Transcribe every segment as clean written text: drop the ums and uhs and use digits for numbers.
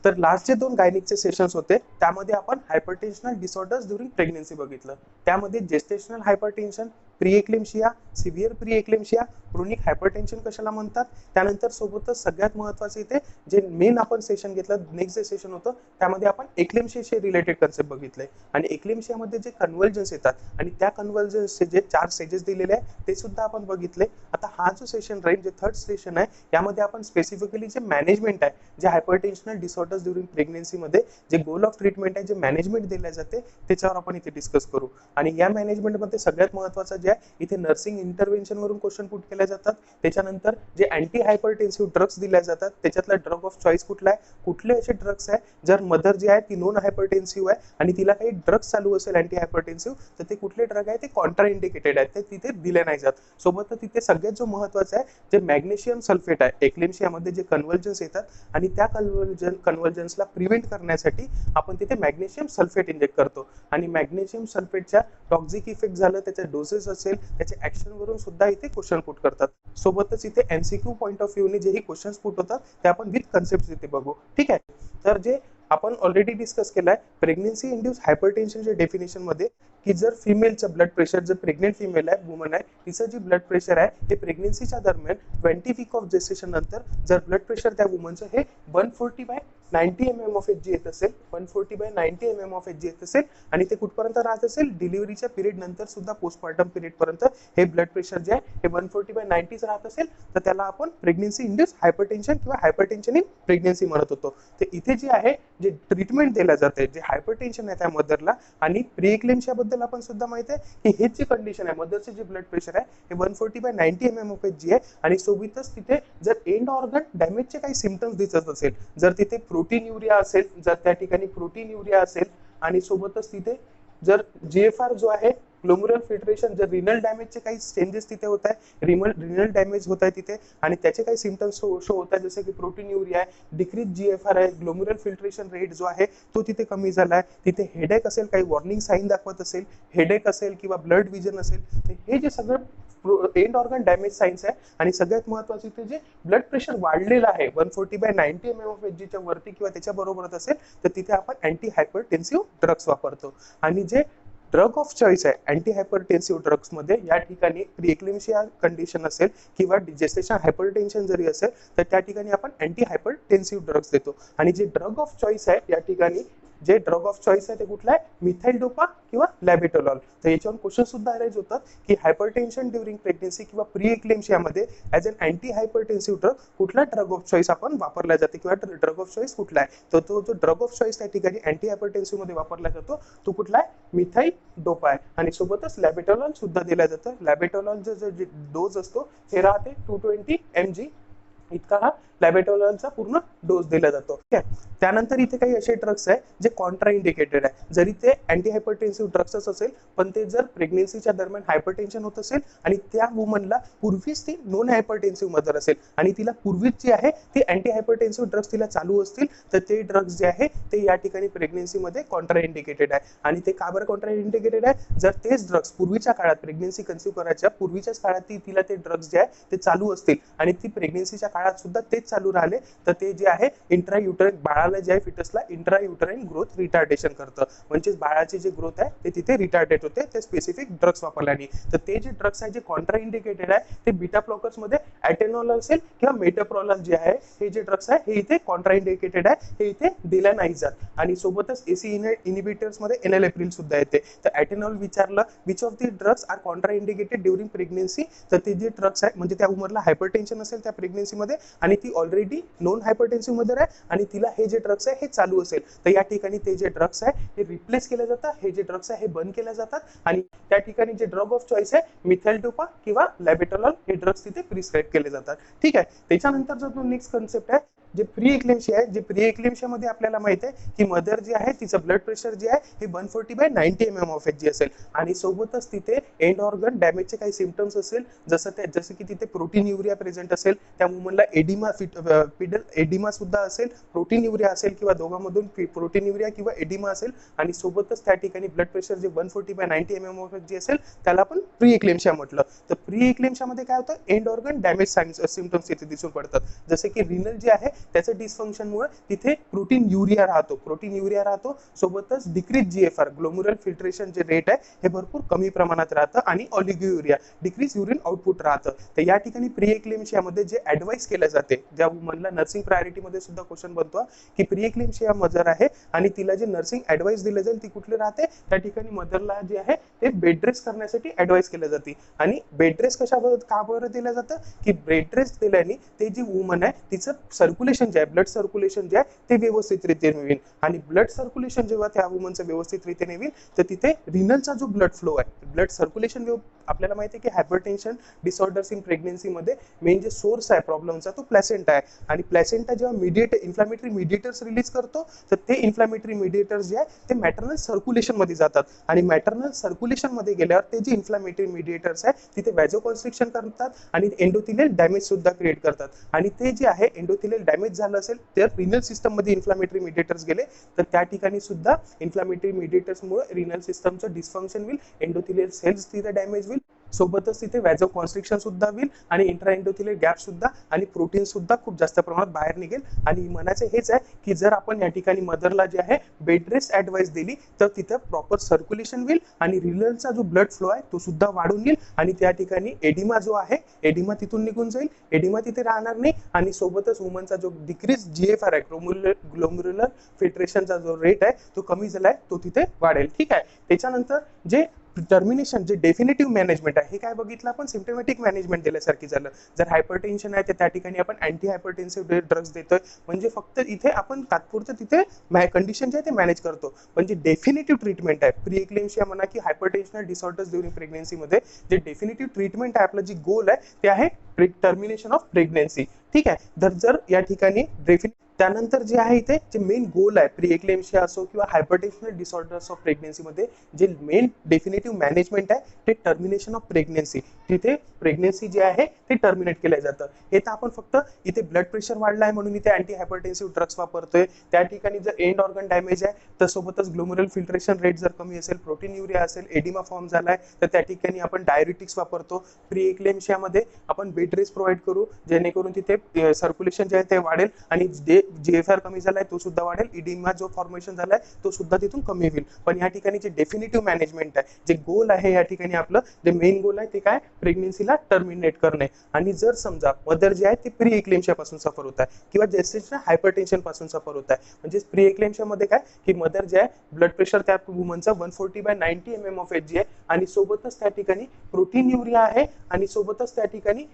तर लास्ट जे 2 गायनिकचे सेशन्स होते त्यामध्ये आपण हायपरटेन्शनल डिसऑर्डर्स ड्युरिंग प्रेग्नन्सी बघितलं. त्यामध्ये gestational hypertension, pre eclampsia, severe pre eclampsia, chronic hypertension कशाला म्हणतात, त्यानंतर सोबतच सगळ्यात महत्त्वाचे इथे जे मेन आपण सेशन घेतलं, नेक्स्ट जे सेशन होतं त्यामध्ये आपण एक्लेम्शियाशी रिलेटेड कन्सेप्ट बघितले आणि एक्लेम्शियामध्ये जे कन्व्हल्जन्स येतात आणि त्या कन्व्हल्जन्सचे जे 4 स्टेजेस दिलेले आहे ते सुद्धा आपण बघितले. आता हा जो सेशन राहील, जे थर्ड सेशन आहे, यामध्ये आपण स्पेसिफिकली जे मॅनेजमेंट आहे, जे हायपरटेन्शनल डिसऑर्डर्स ड्युरिंग प्रेग्नन्सीमध्ये जे गोल ऑफ ट्रीटमेंट आहे, जे मॅनेजमेंट दिले जाते त्याच्यावर आपण इथे डिस्कस करू. आणि या मॅनेजमेंटमध्ये सगळ्यात महत्त्वाचं जे आहे इथे नर्सिंग इंटरव्हेन्शन वरून क्वेश्चन पुट केले जातात. त्याच्यानंतर जे अँटी हायपरटेन्सिव्ह ड्रग्स दिले जातात त्याच्यातला ड्रग ऑफ चॉईस कुठला आहे, कुठले असे ड्रग्स आहे जर मदर जी आहे ती नॉन हायपरटेन्सिव्ह आहे आणि तिला काही ड्रग्स चालू असेल अँटी हायपरटेन्सिव्ह, तर ते कुठले ड्रग आहे ते कॉन्ट्रा इंडिकेटेड आहेत, ते तिथे दिले नाही जात. सोबत तिथे सगळ्यात जो महत्त्वाचा आहे जे मॅग्नेशियम सल्फेट आहे, एक्लेम्शियामध्ये जे कन्व्हल्जन्स येतात आणि त्या कन्व्हल्जन्सला प्रिव्हेंट करण्यासाठी आपण तिथे मॅग्नेशियम सल्फेट इंजेक्ट करतो. आणि मॅग्नेशियम सल्फेटच्या टॉक्सिक इफेक्ट झालं, त्याचे डोसेस असेल, त्याचे ऍक्शन वरून सुद्धा इथे क्वेश्चन पुट करतात. सोबतच इथे एमसीक्यू पॉईंट ऑफ व्ह्यूने जेही क्वेश्चन्स पुट होतात ते आपण विथ कन्सेप्ट इथे बघू. ठीक आहे. तर जे आपण ऑलरेडी डिस्कस केलाय प्रेग्नन्सी इंड्यूस हायपरटेन्शनच्या डेफिनेशन मध्ये, की जर फिमेलचं ब्लड प्रेशर, जर प्रेग्नेंट फिमेल आहे, वुमन आहे, तिचं जे ब्लड प्रेशर आहे ते प्रेग्नन्सीच्या दरम्यान 20 वीक ऑफ जेस्टेशन नंतर जर ब्लड प्रेशर त्या वुमनचं हे 140/90 mm ऑफ एच जी येत असेल, 140/90 mm ऑफ एच जी येत असेल आणि ते कुठपर्यंत राहत असेल, डिलिव्हरीच्या पिरियड नंतर सुद्धा पोस्टपार्टम पिरियड पर्यंत हे ब्लड प्रेशर जे आहे हे 140/90 राहत असेल, तर त्याला आपण प्रेग्नन्सी इंड्यूस हायपरटेन्शन किंवा हायपरटेन्शन इन प्रेग्नन्सी म्हणत होतो. तर इथे जे आहे जे ट्रीटमेंट दिलं जाते, जे हायपरटेन्शन आहे त्या मदरला आणि प्री एक्लेम्शिया बद्दल आपण सुद्धा माहिती आहे की हेच जे कंडिशन आहे, मदरचे जे ब्लड प्रेशर आहे हे 140/90 mm ऑफ एच जी आहे आणि सोबतच तिथे जर एंड ऑर्गन डॅमेजचे काही सिम्पटम्स दिसत असेल, जर तिथे प्रोटीन युरिया असेल, जर त्या ठिकाणी प्रोटीन युरिया असेल आणि सोबतच तिथे जर जीएफआर जो आहे ग्लोमेरुलर फिल्ट्रेशन, जर रिनल डॅमेजचे काही चेंजेस तिथे होत आहे, रिनल डॅमेज होत आहे तिथे आणि त्याचे काही सिम्पटम्स शो होत आहे, जसे की प्रोटीन युरिया आहे, डिक्रीज जीएफआर आहे, ग्लोमेरुलर फिल्ट्रेशन रेट जो आहे तो तिथे कमी झाला आहे, तिथे हेडेक असेल, काही वॉर्निंग साईन दाखवत असेल, हेडेक असेल किंवा ब्लड विजन असेल, तर हे जे सगळं एंड ऑर्गन डॅमेज साइन्स आहे. आणि सगळ्यात महत्त्वाचं इथे जे ब्लड प्रेशर वाढलेलं आहे 140/90 mm ऑफ एच जीच्या वरती किंवा त्याच्या बरोबरच असेल, तर तिथे आपण अँटी हायपरटेन्सिव्ह ड्रग्स वापरतो. आणि जे ड्रग ऑफ चॉईस आहे अँटी हायपरटेन्सिव्ह ड्रग्स मध्ये, या ठिकाणी प्री एक्लेम्शिया कंडिशन असेल किंवा जेस्टेशन हायपरटेन्शन जरी असेल, तर त्या ठिकाणी आपण अँटी हायपरटेन्सिव्ह ड्रग्स देतो. आणि जे ड्रग ऑफ चॉईस आहे या ठिकाणी, जे ड्रग ऑफ चॉईस आहे ते कुठला आहे, मिथाइल डोपा किंवा लॅबेटोलॉल. तर याच्यावर क्वेश्चन सुद्धा अरेंज होतात की हायपरटेन्शन ड्युरिंग प्रेग्नन्सी किंवा प्री एक्लेम्शियामध्ये as an anti hypertensive drug कुठला ड्रग ऑफ चॉईस आपण वापरला जाते किंवा ड्रग ऑफ चॉईस कुठला आहे, तर तो जो ड्रग ऑफ चॉईस त्या ठिकाणी अँटी हायपरटेन्सिव्ह मध्ये वापरला जातो तो कुठला आहे, मिथाइल डोपा आहे. आणि सोबतच लॅबेटोलॉल सुद्धा दिला जातं. लॅबेटोलॉलचा जो डोज असतो हे राहते 220 mg इतका हा लॅबेटोलॉलचा पूर्ण डोस दिला जातो. ठीक आहे. त्यानंतर इथे काही असे ड्रग्स आहे जे कॉन्ट्रा इंडिकेटेड आहे, जरी ते अँटी हायपरटेन्सिव्ह ड्रग्सच असेल पण ते जर प्रेग्नन्सीच्या दरम्यान हायपरटेन्शन होत असेल आणि त्या वुमनला पूर्वीच ती नॉन हायपरटेन्सिव्ह मदर असेल आणि तिला पूर्वीच जी आहे ती अँटी हायपरटेन्सिव्ह ड्रग्स तिला चालू असतील, तर ते ड्रग्स जे आहे ते या ठिकाणी प्रेग्नन्सीमध्ये कॉन्ट्रा इंडिकेटेड आहे. आणि ते का बरं कॉन्ट्रा इंडिकेटेड आहे, जर तेच ड्रग्स पूर्वीच्या काळात प्रेग्नन्सी कन्सिव्ह करायच्या पूर्वीच्याच काळात तिला ते ड्रग्स जे आहे ते चालू असतील आणि ती प्रेग्नन्सीच्या काळात सुद्धा तेच चालू राहिले, तर ते जे आहे इंट्रा युटराइन बाळाला जे आहे फिटसला इंट्रा युटराइन ग्रोथ रिटार्डेशन करतं, म्हणजे बाळाची जे ग्रोथ आहे ते तिथे रिटार्डेट होते ते स्पेसिफिक ड्रग्स वापरल्याने. तर ते जे ड्रग्स आहे जे कॉन्ट्रा इंडिकेटेड आहे ते बीटा ब्लॉकर्स मध्ये ॲटेनॉल असेल किंवा मेटोप्रोलॉल जे आहे हे जे ड्रग्स आहे हे इथे कॉन्ट्रा इंडिकेटेड आहे, हे इथे दिल्या नाही जात. आणि सोबतच एसी इनिबिटर्स मध्ये एनएलएप्रिल सुद्धा येते. तर ॲटेनॉल विचारलं which of the drugs are contraindicated during pregnancy, तर ते जे ड्रग्स आहे म्हणजे त्या उमरला हायपरटेन्शन असेल त्या प्रेग्नन्सीमध्ये आणि ती ऑलरेडी नॉन हायपरटेन्सिव्ह मदर आहे आणि तिला हे जे ड्रग्स आहे हे चालू असेल, तर या ठिकाणी ते जे ड्रग्स आहे हे रिप्लेस केले जातात, हे जे ड्रग्स आहे हे बंद केले जातात आणि त्या ठिकाणी जे ड्रग ऑफ चॉईस आहे मिथाइल डोपा किंवा लॅबेटोलॉल हे ड्रग्स तिथे प्रिस्क्राइब केले जातात. ठीक आहे. त्याच्यानंतर जो नेक्स्ट कन्सेप्ट आहे जे प्री एक्लेम्शिया आहे, जे प्री एक्लेम्शिया मध्ये आपल्याला माहित आहे की मदर जी आहे तिचं ब्लड प्रेशर जे आहे हे 140/90 mm ऑफ एच जी असेल आणि सोबतच तिथे एंड ऑर्गन डॅमेजचे काही सिम्पटम्स असेल, जसं की तिथे प्रोटीन युरिया प्रेझेंट असेल, त्या वुमनला तुम्हाला एडिमा पिडल एडिमा सुद्धा असेल, प्रोटीन युरिया असेल किंवा दोघांमधून प्रोटीन युरिया किंवा एडिमा असेल आणि सोबतच त्या ठिकाणी ब्लड प्रेशर जे 140/90 mmHg असेल त्याला आपण प्री एक्लेम्शिया म्हटलं. तर प्री एक्लेम्शिया मध्ये काय होतं, एंड ऑर्गन डॅमेज सिम्पटम्स तिथे दिसून पडतात. जसे की रिनल जे आहे त्याचं डिस्फंक्शनमुळे तिथे प्रोटीन युरिया राहतो, सोबतच डिक्रीज जीएफआर ग्लोमेरुलर फिल्ट्रेशन जे रेट आहे हे भरपूर कमी प्रमाणात राहतं आणि ऑलिगोयुरिया डिक्रीज युरिन आउटपुट राहतं. तर या ठिकाणी प्री एक्लेम्शिया मध्ये जे ऍडवाइस केलं जाते, ज्या वुमनला नर्सिंग प्रायोरिटी मध्ये सुद्धा क्वेश्चन बनतो की प्री एक्लेम्शिया मदर आहे आणि तिला जे नर्सिंग ऍडवाइस दिले जाईल ती कुठली राहते, त्या ठिकाणी मदरला जे आहे ते बेड रेस्ट करण्यासाठी ऍडवाइस केलं जाते. आणि बेड रेस्ट का बरं दिलं जातं की बेड रेस्ट दिल्याने ते जी वुमन आहे तिचं सर्क्युलेशन जे आहे, ब्लड सर्क्युलेशन जे आहे ते व्यवस्थित रीतीने होईल. आणि ब्लड सर्क्युलेशन जेव्हा त्या वुमनचं व्यवस्थित रीतीने होईल तर तिथे रिनलचा जो ब्लड फ्लो आहे, ब्लड सर्क्युलेशन आपल्याला माहिती आहे की हायपरटेन्शन डिसऑर्डर्स इन प्रेग्नन्सी मध्ये मेन जे सोर्स आहे प्रॉब्लेमचा तो प्लॅसेंटा आहे. आणि प्लॅसेंटा जेव्हा इन्फ्लॅमेटरी मिडिएटर्स रिलीज करतो तर ते इन्फ्लॅमेटरी मिडिएटर्स जे आहे ते मॅटर्नल सर्क्युलेशन मध्ये जातात आणि मॅटर्नल सर्क्युलेशन मध्ये गेल्यावर ते जे इन्फ्लॅमेटरी मिडिएटर्स आहे तिथे व्हॅझोकॉन्स्ट्रिक्शन करतात आणि एंडोथिलियल डॅमेज सुद्धा क्रिएट करतात. आणि ते जे आहे एंडोथिलियल डॅमेज झालं असेल तर रिनल सिस्टम मध्ये इन्फ्लॅमेटरी मिडिएटर्स गेले तर त्या ठिकाणी सुद्धा इन्फ्लॅमेटरी मिडिएटर्समुळे रिनल सिस्टमचं डिस्फंक्शन होईल, एंडोथिलियल सेल्स तिथे डॅमेज होईल, सोबतच तिथे व्हॅझो कॉन्स्ट्रिक्शन सुद्धा होईल आणि इंट्रा एंडोथिलियल गॅप सुद्धा आणि प्रोटीन सुद्धा खूप जास्त प्रमाणात बाहेर निघेल. आणि म्हणायचं हेच आहे की जर आपण या ठिकाणी मदरला जे आहे बेड रेस्ट ऍडवाइस दिली तर तिथं प्रॉपर सर्क्युलेशन होईल आणि रिनलचा जो ब्लड फ्लो आहे तो सुद्धा वाढून येईल आणि त्या ठिकाणी एडिमा जो आहे एडिमा तिथून निघून जाईल, एडिमा तिथे राहणार नाही आणि सोबतच वुमनचा जो डिक्रीज जीएफआर आहे ग्लोमेरुलर फिल्ट्रेशनचा जो रेट आहे तो कमी झालाय तो तिथे वाढेल. ठीक आहे. त्याच्यानंतर जे टर्मिनेशन जे डेफिनेटिव्ह मॅनेजमेंट आहे हे काय बघितलं आपण, सिम्प्टोमॅटिक मॅनेजमेंट दिल्यासारखी झालं. जर हायपरटेन्शन आहे तर त्या ठिकाणी आपण अँटी हायपरटेन्सिव्ह ड्रग्स देतोय, म्हणजे फक्त इथे आपण तात्पुरतं तिथे कंडिशन जे आहे ते मॅनेज करतो. पण जे डेफिनेटिव्ह ट्रीटमेंट आहे प्री एक्लेम्शिया म्हणा की हायपरटेन्शनल डिसऑर्डर्स ड्युरिंग प्रेग्नन्सीमध्ये जे डेफिनेटिव्ह ट्रीटमेंट आहे आपलं जे गोल आहे ते आहे टर्मिनेशन ऑफ प्रेग्नन्सी. ठीक आहे. जर या ठिकाणी त्यानंतर जे आहे इथे जे मेन गोल आहे प्री एक्लेम्शिया असो किंवा हायपरटेन्शनल डिसऑर्डर्स ऑफ प्रेग्नन्सीमध्ये जे मेन डेफिनेटिव्ह मॅनेजमेंट आहे ते टर्मिनेशन ऑफ प्रेग्नन्सी. तिथे प्रेग्नन्सी जे आहे ते टर्मिनेट केलं जातं. हे तर आपण फक्त इथे ब्लड प्रेशर वाढला आहे म्हणून इथे अँटी हायपरटेन्सिव्ह ड्रग्स वापरतोय. त्या ठिकाणी जर एंड ऑर्गन डॅमेज आहे तर सोबतच ग्लोमेरुलर फिल्ट्रेशन रेट जर कमी असेल, प्रोटीन युरिया असेल, एडिमा फॉर्म झालाय तर त्या ठिकाणी आपण डायरेटिक्स वापरतो. प्री एक्लेम्शियामध्ये आपण बेड रेस्ट प्रोव्हाइड करू जेणेकरून तिथे सर्क्युलेशन जे आहे ते वाढेल आणि जीएफआर कमी झालाय तो सुद्धा वाढेल, इडिमा जो फॉर्मेशन झालाय तो सुद्धा तिथून कमी होईल. पण या ठिकाणी जे डेफिनेटिव्ह मॅनेजमेंट आहे, जे गोल आहे या ठिकाणी आपलं जे मेन गोल आहे ते काय, प्रेग्नन्सीला टर्मिनेट करणे. आणि जर समजा मदर जे आहे ते प्री एक्लेम्शिया पासून सफर होत आहे किंवा जेस्टेशनल हायपरटेन्शन पासून सफर होत आहे, म्हणजे प्री एक्लेम्शिया मध्ये काय की मदर जे आहे ब्लड प्रेशर त्या वुमनचा 140/90 mmHg आहे आणि सोबतच त्या ठिकाणी प्रोटीन युरिया आहे आणि सोबतच त्या ठिकाणी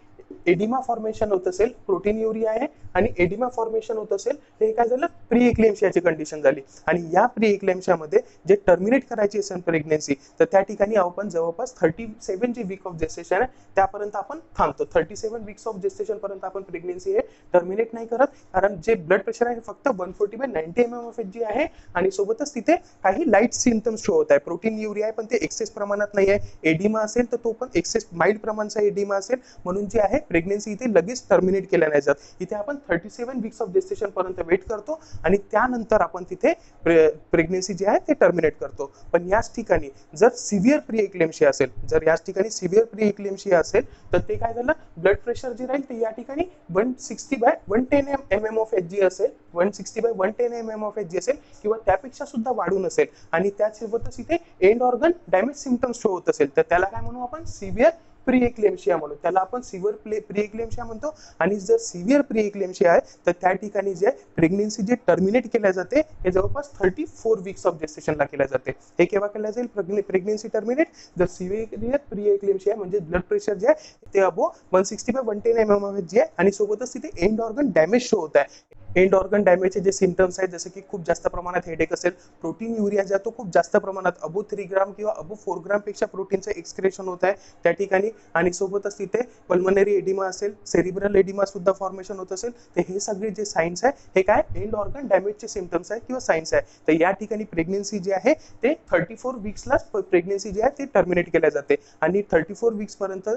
एडिमा फॉर्मेशन होत असेल, प्रोटीन युरिया आहे आणि एडिमा फॉर्मेशन होत असेल, ते काय झालं प्री एक्लेम्शियाची कंडिशन झाली. आणि या प्री एक्लेम्शिया मध्ये जे टर्मिनेट करायची असेल प्रेग्नन्सी तर त्या ठिकाणी आपण जवळपास 37 जी वीक ऑफ जेस्टेशन आहे त्यापर्यंत आपण थांबतो. 37 वीक्स ऑफ जेस्टेशन पर्यंत आपण प्रेग्नन्सी हे टर्मिनेट नाही करत, कारण जे ब्लड प्रेशर आहे फक्त 140/90 mmHg आहे आणि सोबतच तिथे काही लाईट सिम्पटम्स शो होत आहे. प्रोटीन युरिया आहे पण ते एक्सेस प्रमाणात नाही आहे, एडिमा असेल तर तो पण एक्सेस माइल्ड प्रमाणाचा एडिमा असेल, म्हणून जे आहे प्रेग्नन्सी इथे लगेच टर्मिनेट केल्या नाही जात. इथे आपण 37 वीक्स ऑफ जेस्टेशन पर्यंत वेट करतो आणि त्यानंतर आपण तिथे प्रेग्नन्सी जे आहे ते टर्मिनेट करतो. पण याच ठिकाणी जर सिव्हिअर प्री एक्लेम्शिया असेल, जर याच ठिकाणी सिव्हिअर प्री एक्लेम्शिया असेल तर ते काय झालं, ब्लड प्रेशर जे राहील ते या ठिकाणी 160/110 mmHg असेल, 160/110 mmHg असेल किंवा त्यापेक्षा सुद्धा वाढून असेल आणि त्यासोबतच इथे end organ damage symptoms show होत असेल तर त्याला काय म्हणू आपण, सिव्हिअर प्री एक्लेम्शिया म्हणून, त्याला आपण सिव्हिअर प्री एक्लेम्शिया म्हणतो. आणि जर सिव्हिअर प्री एक्लेम्शिया आहे तर त्या ठिकाणी जे प्रेग्नन्सी जे टर्मिनेट केल्या जाते हे जवळपास 34 वीक्स ऑफ जेस्टेशनला केल्या जाते. हे केव्हा केल्या जाईल प्रेग्नन्सी टर्मिनेट, जर सिव्हिअर प्री एक्लेम्शिया म्हणजे ब्लड प्रेशर जे आहे ते अबो 160/110 mmHg आहे आणि सोबतच तिथे एंड ऑर्गन डॅमेज शो होत आहे. एंड ऑर्गन डॅमेजचे जे सिम्पटम्स आहेत, जसं की खूप जास्त प्रमाणात हेडेक असेल, प्रोटीन युरिया जो तो खूप जास्त प्रमाणात अबो 3 ग्राम किंवा अबो 4 ग्राम पेक्षा प्रोटीनचं एक्सक्रेशन होत आहे त्या ठिकाणी, आणि सोबतच तिथे पल्मनरी एडिमा असेल, सेरिब्रल एडिमा सुद्धा फॉर्मेशन होत असेल, तर हे सगळे जे साइन्स आहे हे काय एंड ऑर्गन डॅमेजचे सिम्पटम्स आहे किंवा साइन्स आहे. तर या ठिकाणी प्रेग्नन्सी जी आहे ते 34 वीक्सला प्रेग्नन्सी जी आहे ती टर्मिनेट केल्या जाते, आणि 34 वीक्स पर्यंत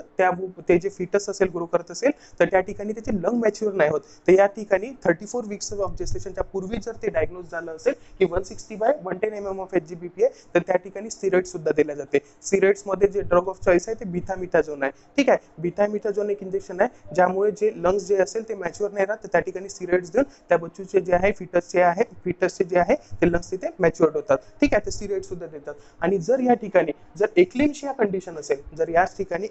ते जे फिटस असेल ग्रो करत असेल तर त्या ठिकाणी त्याचे लंग मॅच्युअर नाही होत. तर या ठिकाणी 34 वीक्स ऑफ जेस्टेशनच्या पूर्वी जर ते डायग्नोज झालं असेल की 160/110 mm ऑफ HGBP आहे, तर त्या ठिकाणी स्टिरॉइड सुद्धा दिल्या जाते. स्टिरॉइड्स मध्ये जे ड्रग ऑफ चॉईस आहे ते बिथामिथाझोन आहे. ठीक आहे, बिथामिथाझोन एक इंजेक्शन आहे ज्यामुळे जे लंग्स जे असेल ते मॅच्युअर नाही राहत, तर त्या ठिकाणी स्टिरॉइड्स देऊन त्या बच्चूचे जे आहे फिटसचे जे आहे ते लंग्स तिथे मॅच्युअर्ड होतात. ठीक आहे, ते स्टिरॉइड सुद्धा देतात. आणि जर या ठिकाणी जर एक्लेम्शिया कंडिशन असेल, जर याच ठिकाणी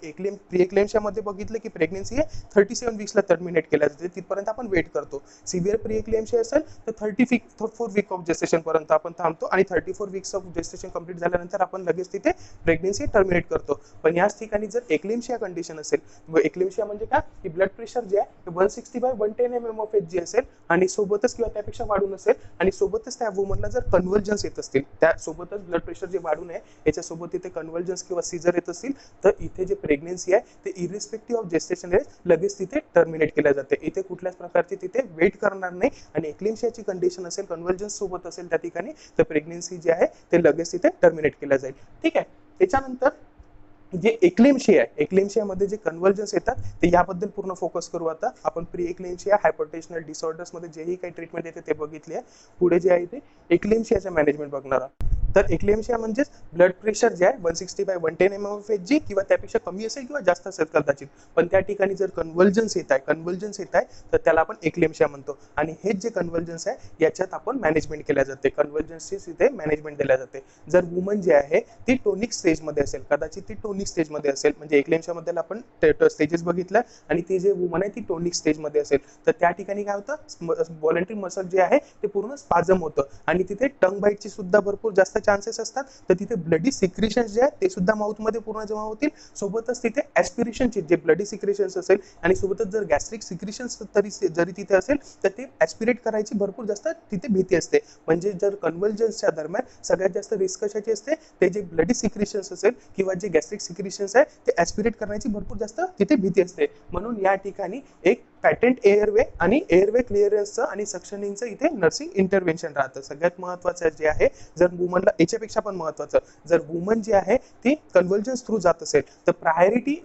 प्री मध्ये बघितलं की प्रेग्नन्सी आहे 37 वीक्सला टर्मिनेट केल्या जाते, तिथपर्यंत आपण वेट करतो. सिव्हिअर प्री एक्लेम्शिया असेल तर 34 वीक ऑफ जेस्टेशन पर्यंत आपण थांबतो, आणि 34 वीक्स ऑफ जेस्टेशन कंप्लीट झाल्यानंतर आपण लगेच तिथे प्रेग्नन्सी टर्मिनेट करतो. पण याच ठिकाणी जर एक्लेम्शिया कंडिशन असेल, एक्लेम्शिया म्हणजे काय की ब्लड प्रेशर जे आहे 160/110 mm ऑफ एच जी असेल, आणि सोबतच किंवा त्यापेक्षा वाढून असेल, आणि सोबतच त्या वुमनला जर कन्व्हल्जन्स येत असतील, त्यासोबतच ब्लड प्रेशर जे वाढून आहे याच्यासोबत इथे कन्व्हल्जन्स किंवा सीझर येत असतील, तर इथे जे प्रेग्नन्सी आहे ते इरिस्पेक्टिव्ह ऑफ जेस्टेशन एज लगेच तिथे टर्मिनेट केल्या जाते. इथे कुठल्याच प्रकारची तिथे वेट करणार नाही, आणि एक्लेम्शियाची कंडिशन असेल, कन्व्हल्जन्स सोबत असेल त्या ठिकाणी, तर प्रेग्नन्सी जी आहे ते लगेच तिथे टर्मिनेट केल्या जाईल. ठीक आहे, त्याच्यानंतर जे एक्लेम्शिया आहे, एक्लेम्शियामध्ये जे कन्व्हल्जन्स येतात ते याबद्दल पूर्ण फोकस करू. आता आपण प्री एक्लेम्शिया हायपरटेन्शनल डिसऑर्डर्स मध्ये जेही काही ट्रीटमेंट येते ते बघितले आहे. पुढे जे आहे ते एक्लेम्शियाचं मॅनेजमेंट बघणार आहोत. तर एक्लेम्शिया म्हणजेच ब्लड प्रेशर जे आहे 160/110 mm ऑफ HG किंवा त्यापेक्षा कमी असेल किंवा जास्त असेल कदाचित, पण त्या ठिकाणी जर कन्व्हल्जन्स येत आहे तर त्याला आपण एक्लेम्शिया म्हणतो. आणि हेच जे कन्व्हल्जन्स आहे याच्यात आपण मॅनेजमेंट केल्या जाते, कन्व्हल्जन्सची इथे मॅनेजमेंट दिल्या जाते. जर वुमन जे आहे ती टोनिक स्टेजमध्ये असेल, कदाचित ती टोनिक स्टेजमध्ये असेल, म्हणजे एक्लेम्शिया मध्ये आपण स्टेजेस बघितल्या, आणि ती जे वुमन आहे ती टोनिक स्टेजमध्ये असेल, तर त्या ठिकाणी काय होतं, व्हॉलंटरी मसल जे आहे ते पूर्ण स्पाझम होतं, आणि तिथे टंग बाईटची सुद्धा भरपूर जास्त चान्सेस असतात. तर तिथे ब्लडी सिक्रेशन्स जे आहेत ते सुद्धा माउथ मध्ये पूर्ण जमा होतील. सोबतच तिथे ऍस्पिरेशनचे जे ब्लडी सिक्रेशन्स असेल, आणि सोबतच जर गॅस्ट्रिक सिक्रेशन्स जरी तिथे असेल तर ते ऍस्पिरेट करायची भरपूर जास्त तिथे भीती असते. म्हणजे जर कन्व्हल्जन्सच्या दरम्यान सगळ्यात जास्त रिस्क कशाची असते, ते जे ब्लडी सिक्रेशन्स असेल किंवा जे गॅस्ट्रिक सिक्रेशन्स आहे ते ऍस्पिरेट करण्याची भरपूर जास्त तिथे भीती असते. म्हणून या ठिकाणी एक पॅटेंट एअरवे आणि एअरवे क्लिअरन्सचं आणि सक्शनिंगचं इथे नर्सिंग इंटरव्हेन्शन राहतं. सगळ्यात महत्त्वाचं जे आहे, जर वुमनला याच्यापेक्षा पण महत्त्वाचं, जर वुमन जी आहे ती कन्व्हल्जन्स थ्रू जात असेल तर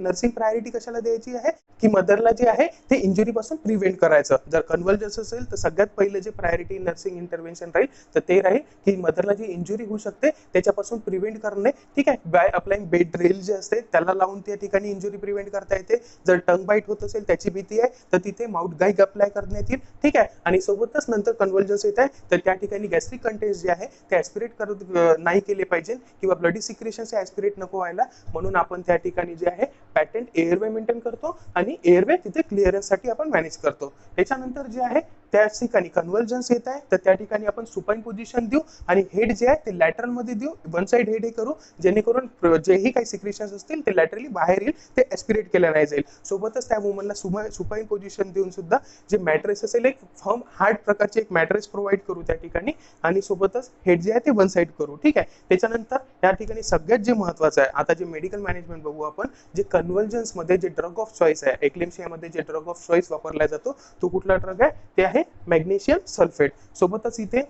नर्सिंग प्रायोरिटी कशाला द्यायची आहे की मदरला जे आहे ते इंजुरी पासून प्रिव्हेंट करायचं. जर कन्व्हल्जन्स असेल तर सगळ्यात पहिले जे प्रायोरिटी नर्सिंग इंटरव्हेन्शन राहील तर ते राहील की मदरला जी इंजुरी होऊ शकते त्याच्यापासून प्रिव्हेंट करणे. ठीक आहे, बाय अप्लाइंग बेड ड्रिल जे असते त्याला लावून त्या ठिकाणी इंजुरी प्रिव्हेंट करता येते. जर टंग बाईट होत असेल त्याची भीती आहे तर तिथे माउथ गाईग अप्लाय करण्यात येईल. ठीक आहे, आणि सोबतच नंतर कन्व्हल्जन्स येत आहे तर त्या ठिकाणी गॅस्ट्रिक कंटेंट्स जे आहे ते ऍस्पिरेट करत नाही केले पाहिजे, किंवा ब्लडी सिक्रेशन्स ऍस्पिरेट नको व्हायला, म्हणून आपण त्या ठिकाणी जे आहे पॅटेंट एअरवे मेंटेन करतो, आणि एअरवे तिथे क्लिअरन्स साठी आपण मॅनेज करतो. त्याच्यानंतर जे आहे त्याच ठिकाणी कन्व्हल्जन्स येत आहे तर त्या ठिकाणी आपण सुपाईन पोझिशन देऊ, आणि हेड जे आहे ते लॅटरल मध्ये देऊ, वन साइड हेड हे करू, जेणेकरून जेही काही सिक्रेशन्स असतील ते लॅटरली बाहेर येईल, ते ऍस्पिरेट केलं नाही जाईल. सोबतच त्या वुमनला सुपाईन पोझिशन देऊन सुद्धा जे मॅट्रेस असेल एक फर्म हार्ड प्रकारचे एक मॅट्रेस प्रोव्हाइड करू त्या ठिकाणी, आणि सोबतच हेड जे आहे ते वन साइड करू. ठीक आहे, त्याच्यानंतर या ठिकाणी सगळ्यात जे महत्त्वाचं आहे, आता जे मेडिकल मॅनेजमेंट बघू आपण, जे कन्व्हल्जन्स मध्ये जे ड्रग ऑफ चॉईस आहे, एक्लेम्शिया मध्ये जे ड्रग ऑफ चॉईस वापरला जातो तो कुठला ड्रग आहे, ते आहे मॅग्नेशियम सल्फेट. सोबतच इथे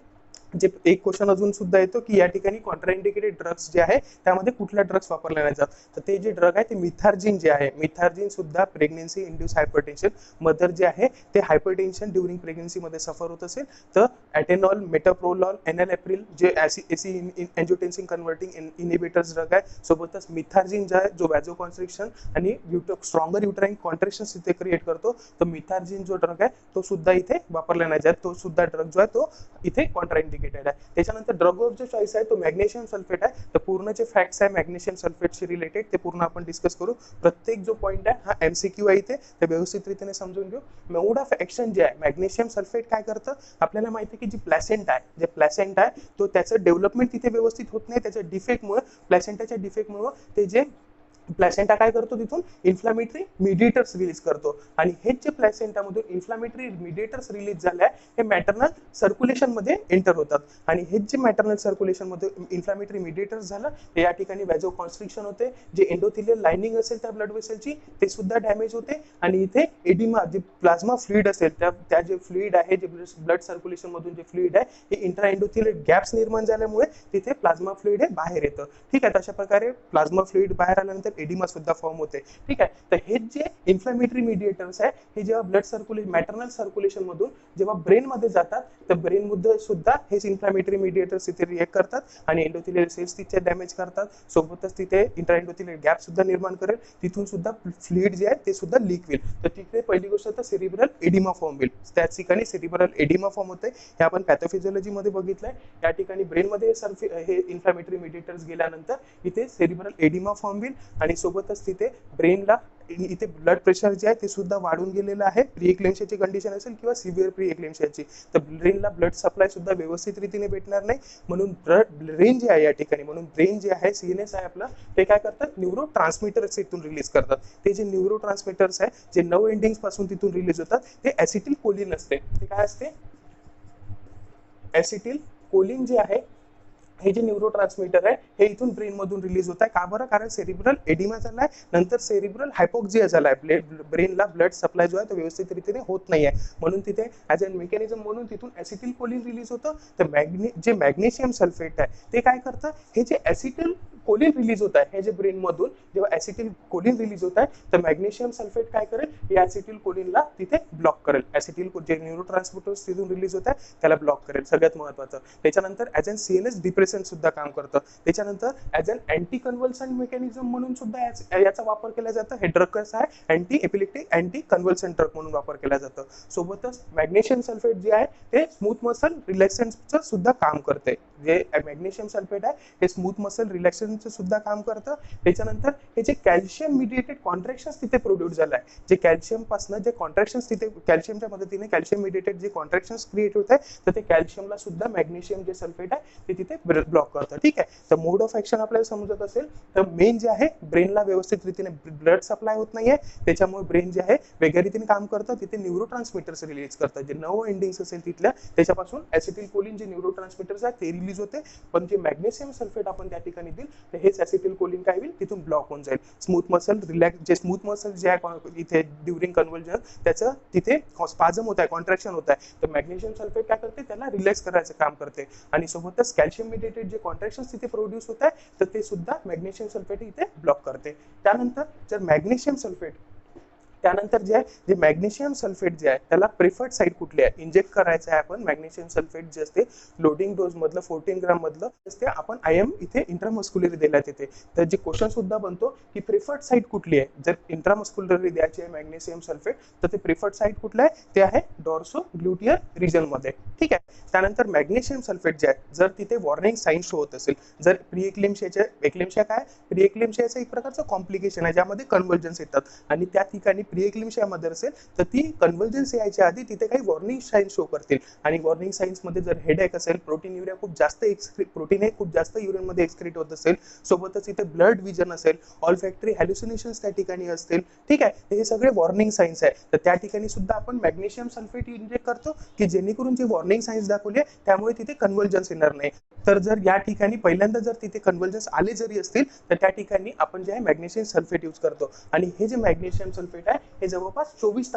जे एक क्वेश्चन अजून सुद्धा येतो की या ठिकाणी कॉन्ट्राइंडिकेटेड ड्रग्स जे आहे त्यामध्ये कुठल्या ड्रग्स वापरले नाही जात, तर ते जे ड्रग आहे ते मिथार्जिन जे आहे, मिथार्जिन सुद्धा प्रेग्नेन्सी इंड्यूस हायपरटेन्शन, मदर जे आहे ते हायपरटेन्शन ड्युरिंग प्रेग्नेन्सी मध्ये सफर होत असेल तर ॲटेनॉल, मेटाप्रोलॉल, एनएलएप्रिल जे AC angiotensin converting inhibitors drug आहे. सोबतच मिथार्जिन जे आहे जो वॅझो कॉन्स्ट्रिक्शन आणि स्ट्रॉंगर युट्राइन कॉन्ट्रॅक्शन्स इथे क्रिएट करतो, तर मिथार्जिन जो ड्रग आहे तो सुद्धा इथे वापरला नाही जात, तो सुद्धा ड्रग जो आहे तो इथे कॉन्ट्राइंडिकेटेड आहे. त्याच्यानंतर ड्रग ऑफ जो चॉईस आहे तो मॅग्नेशियम सल्फेट आहे. तर पूर्ण जे फॅक्ट्स आहे मॅग्नेशियम सल्फेटशी रिलेटेड ते पूर्ण आपण डिस्कस करू. प्रत्येक जो पॉईंट आहे हा एमसीक्यू आहे इथे, ते व्यवस्थित रीतीने समजून घेऊ. मोड ऑफ ऍक्शन जे आहे मॅग्नेशियम सल्फेट काय करतं, आपल्याला माहिती आहे की जी प्लॅसेंटा आहे तो त्याचं डेव्हलपमेंट तिथे व्यवस्थित होत नाही, त्याच्या डिफेक्टमुळे, प्लॅसेंटाच्या डिफेक्टमुळे ते जे प्लॅसेंटा काय करतो, तिथून इन्फ्लामेटरी मिडिएटर्स रिलीज करतो आणि हेच जे प्लॅसेंटामधून इन्फ्लामेटरी मिडिएटर्स रिलीज झाले हे मॅटर्नल सर्क्युलेशन मध्ये एंटर होतात आणि हेच जे मॅटर्नल सर्क्युलेशन मध्ये इन्फ्लामेटरी मिडिएटर्स झालं ते या ठिकाणी व्हॅझो कॉन्स्ट्रिक्शन होते, जे एंडोथेलियल लाइनिंग असेल त्या ब्लड वेसलची ते सुद्धा डॅमेज होते आणि इथे एडिमा जे प्लाझ्मा फ्लुइड असेल त्या जे फ्लुइड आहे, जे ब्लड सर्क्युलेशन मधून जे फ्लुइड आहे हे इंट्रा एंडोथेलियल गॅप्स निर्माण झाल्यामुळे तिथे प्लाझ्मा फ्लुइड हे बाहेर येतं. ठीक आहे, तशा प्रकारे प्लाझ्मा फ्लुइड बाहेर आल्यानंतर एडिमा सुद्धा फॉर्म होते. ठीक आहे, तर हे जे इन्फ्लामेटरी मिडिएटर्स आहे हे जेव्हा ब्लड सर्क्युलेशन मॅटर्नल सर्क्युलेशन मधून जेव्हा ब्रेन मध्ये जातात तर ब्रेन मध्ये सुद्धा हेच इन्फ्लामेटरी मिडिएटर्स तिथे रिएक्ट करतात आणि एंडोथेलियल सेल्स तिथे डॅमेज करतात, सोबतच तिथे इंट्रा एंडोथेलियल गॅप सुद्धा निर्माण करेल, तिथून सुद्धा फ्लुइड जे आहे ते सुद्धा लीक होईल. तर तिथे पहिली गोष्ट तर सेरिब्रल एडिमा फॉर्म होईल, त्याच ठिकाणी सेरिब्रल एडिमा फॉर्म होते. हे आपण पॅथोफिजियोलॉजी मध्ये बघितलंय. या ठिकाणी ब्रेन मध्ये हे इन्फ्लामेटरी मिडिएटर्स गेल्यानंतर इथे सेरिब्रल एडिमा फॉर्म होईल आणि सोबतच तिथे ब्रेनला इथे ब्लड प्रेशर जे आहे ते सुद्धा वाढून गेलेलं आहे. प्रीएक्लेम्शियाची कंडिशन असेल किंवा सिव्हिअर प्रीएक्लेम्शियाची, तर ब्रेनला ब्लड सप्लाय सुद्धा व्यवस्थित रीतीने भेटणार नाही. म्हणून ब्रेन जे आहे या ठिकाणी, म्हणून ब्रेन जे आहे सीएनएस आहे आपलं, ते काय करतात, न्यूरो ट्रान्समीटर्स इथून रिलीज करतात. ते जे न्यूरो ट्रान्समीटर्स आहे जे 9 एंडिंग्स पासून तिथून रिलीज होतात ते ऍसिटिल कोलिन असते. ते काय असते, ऍसिटिल कोलिन जे आहे हे जे न्यूरो ट्रान्समीटर आहे हे इथून ब्रेन मधून रिलीज होत आहे. का बरं, कारण सेरिब्रल एडिमा झालाय, नंतर सेरिब्रल हायपोक्सिया झालाय, ब्रेनला ब्लड सप्लाय जो आहे तो व्यवस्थित रीतीने होत नाहीये, म्हणून तिथे ऍज अ मेकॅनिझम म्हणून तिथून ऍसिटिल कोलिन रिलीज होतं. तर जे मॅग्नेशियम सल्फेट आहे ते काय करतं, हे जे ऍसिटिल कोलिन रिलीज होत आहे हे जे ब्रेन मधून जेव्हा ऍसिटिल कोलिन रिलीज होत आहे तर मॅग्नेशियम सल्फेट काय करेल, या ऍसिटिल कोलिनला तिथे ब्लॉक करेल. ऍसिटिल जे न्यूरो ट्रान्समीटर्स तिथून रिलीज होत आहे त्याला ब्लॉक करेल, सगळ्यात महत्वाचं. त्याच्यानंतर ऍज अन सीएनएस डिप्रेशन सुद्धा काम करतं. त्याच्यानंतर ऍज अन अँटी कन्व्हल्संट मेकॅनिझम म्हणून सुद्धा याचा वापर केला जातो. हे ड्रग कसं आहे, अँटी एपिलेप्टिक अँटी कन्व्हल्संट ड्रग म्हणून वापर केला जातो. सोबतच मॅग्नेशियम सल्फेट जे आहे ते स्मूथ मसल रिलॅक्संटचं सुद्धा काम करते. जे मॅग्नेशियम सल्फेट आहे हे स्मूथ मसल रिलॅक्संटचं सुद्धा काम करतं. त्याच्यानंतर हे जे कॅल्शियम मिडिएटेड कॉन्ट्रॅक्शन्स तिथे प्रोड्यूस झालाय, जे कॅल्शियम पासून जे कॉन्ट्रॅक्शन्स तिथे कॅल्शियमच्या मदतीने कॅल्शियम मिडिएटेड जे कॉन्ट्रॅक्शन्स क्रिएट होत आहे तर ते कॅल्शियमला सुद्धा मॅग्नेशियम जे सल्फेट आहे ते तिथे ब्लॉक करतं. ठीक आहे, तर मोड ऑफ ऍक्शन आपल्याला समजत असेल तर मेन जे आहे ब्रेनला व्यवस्थित रीतीने ब्लड सप्लाय होत नाहीये, त्याच्यामुळे ब्रेन जे आहे वेगळ्या रीतीने काम करतं. तिथे न्यूरो ट्रान्समीटर्स रिलीज करतात, जे 9 एंडिंग्स असेल तिथल्या त्याच्यापासून ऍसिटिल कोलिन जे न्यूरो ट्रान्समीटर्स आहे ते रिलीज होते. पण जे मॅग्नेशियम सल्फेट आपण त्या ठिकाणी दिल तर हेच ऍसिटिल कोलिन काय होईल, तिथून ब्लॉक होऊन जाईल. स्मूथ मसल रिलॅक्स, जे स्मूथ मसल जे आहे इथे ड्युरिंग कन्व्हल्जन त्याचं तिथे स्पाझम होत आहे, कॉन्ट्रॅक्शन होत आहे, तर मॅग्नेशियम सल्फेट काय करते, त्याला रिलॅक्स करायचं काम करते. आणि सोबतच कॅल्शियम मिडिएटेड जे कॉन्ट्रॅक्शन्स तिथे प्रोड्यूस होत आहे तर ते सुद्धा मॅग्नेशियम सल्फेट इथे ब्लॉक करते. त्यानंतर जर मॅग्नेशियम सल्फेट त्यानंतर जे आहे जे मॅग्नेशियम सल्फेट जे आहे त्याला प्रिफर्ड साईट कुठली आहे, इंजेक्ट करायचं आहे आपण. मॅग्नेशियम सल्फेट जे असते लोडिंग डोज मधलं 14 ग्राम मधलं असते, आपण आयएम इथे इंट्रामस्क्युलरी देण्यात येते. तर जे क्वेश्चन सुद्धा बनतो की प्रिफर्ड साईट कुठली आहे, जर इंट्रामस्क्युलरी द्यायची आहे मॅग्नेशियम सल्फेट तर ते प्रिफर्ड साईट कुठलं आहे, ते आहे डॉर्सो ग्लुटियर रिजन मध्ये. ठीक आहे, त्यानंतर मॅग्नेशियम सल्फेट जे आहे जर तिथे वॉर्निंग साईन शो होत असेल, जर प्रीएक्लेम्शियाचे, एक्लेम्शिया काय, प्रीएक्लेम्शियाचं एक प्रकारचं कॉम्प्लिकेशन आहे ज्यामध्ये कन्व्हल्जन्स येतात आणि त्या ठिकाणी प्रीएक्लेम्शियामध्ये असेल तर ती कन्व्हल्जन्स यायच्या आधी तिथे काही वॉर्निंग साईन शो करतील. आणि वॉर्निंग साईन्स मध्ये जर हेडेक असेल, प्रोटीन युरिया खूप जास्त प्रोटीन हे खूप जास्त युरिन मध्ये एक्सक्रीट होत असेल, सोबतच इथे ब्लड विजन असेल, ऑलफॅक्टरी हॅल्युसिनेशन्स त्या ठिकाणी असतील. ठीक आहे, हे सगळे वॉर्निंग साईन्स आहे. तर त्या ठिकाणी सुद्धा आपण मॅग्नेशियम सल्फेट इंजेक्ट करतो की जेणेकरून जे वॉर्निंग साईन्स दाखवले त्यामुळे तिथे कन्व्हल्जन्स येणार नाही. तर जर या ठिकाणी पहिल्यांदा जर तिथे कन्व्हल्जन्स आले जरी असतील तर त्या ठिकाणी आपण जे आहे मॅग्नेशियम सल्फेट यूज करतो. आणि हे जे मॅग्नेशियम सल्फेट आहे हे जवळपास 24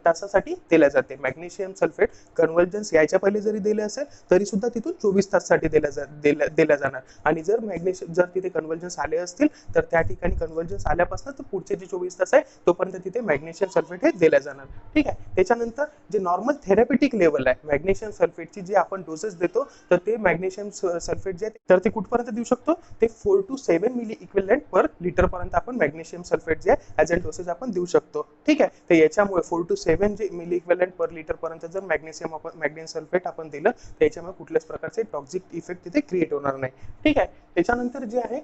तासासाठी दिले जाते. मॅग्नेशियम सल्फेट कन्व्हल्जन्स यायच्या पहिले जरी दिले असेल तरी सुद्धा तिथून 24 तासासाठी दिल्या जाणार. आणि जर मॅग्नेशियम जर तिथे कन्व्हल्जन्स आले असतील तर त्या ठिकाणी कन्व्हल्जन्स आल्यापासून तर पुढचे जे 24 तास आहे तोपर्यंत तिथे मॅग्नेशियम सल्फेट हे दिल्या जाणार. ठीक आहे, त्याच्यानंतर जे नॉर्मल थेरॅपेटिक लेवल आहे मॅग्नेशियम सल्फेटची जे आपण डोसेस देतो तर ते मॅग्नेशियम सल्फेट जे तर ते कुठपर्यंत देऊ शकतो, ते 4 to 7 milliequivalent per litre पर्यंत आपण मॅग्नेशियम सल्फेट जे आहे ऍज अ डोसेज आपण देऊ शकतो. ठीक आहे, तर याच्यामुळे 4 to 7 जे मिली इक्विव्हॅलेंट पर लिटर पर्यंत जर मॅग्नेशियम सल्फेट आपण दिलं तर याच्यामुळे कुठल्याच प्रकारचे टॉक्सिक इफेक्ट तिथे क्रिएट होणार नाही. ठीक आहे, त्याच्यानंतर जे आहे